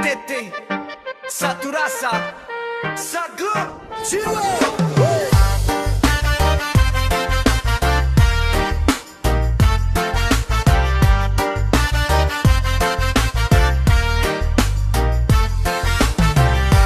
NTT, satu rasa, satu jiwa.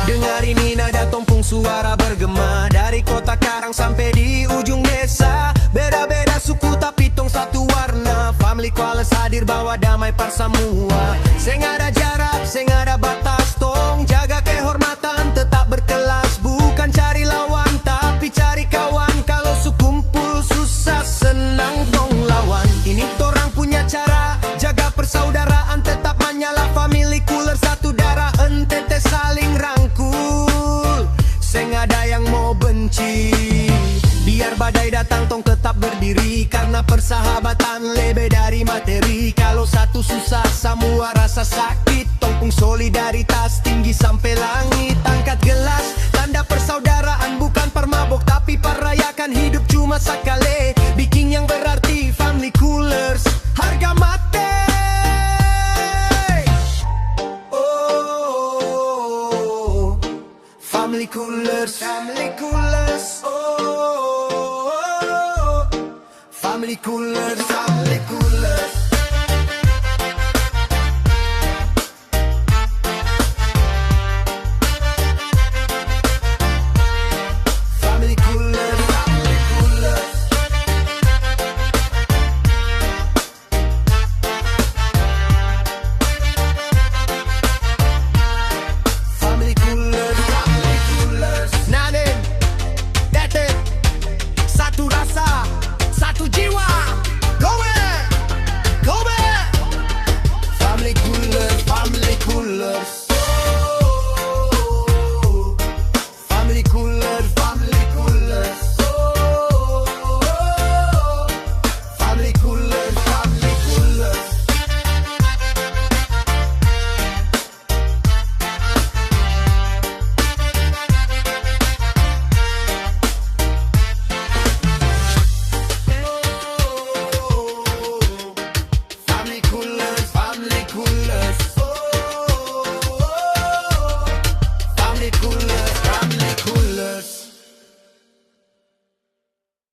Dengar ini nada tompung suara bergema dari kota Karang sampai di ujung desa. Beda-beda suku tapi tong satu warna. Family Kuales hadir bawa damai par semua. Seng ada jarak, seng ada batas. Tong jaga kehormatan, tetap berkelas. Bukan cari lawan tapi cari kawan. Kalau sekumpul susah senang tong lawan. Ini torang punya cara jaga persaudaraan, tetap menyala. Family Kuales satu darah, NTT saling rangkul. Seng ada yang mau benci. Biar badai datang tong tetap berdiri, karena persahabatan lebih dari materi. Kalau satu susah semua rasa sakit. Tong pung solidaritas tinggi sampai langit. Angkat gelas tanda persaudaraan, bukan permabok tapi perayakan hidup cuma sekali. Bikin yang berarti Family Kuales harga mati. Oh, Family Kuales, Family Kuales. Oh, Family Kuales, Family Kuales.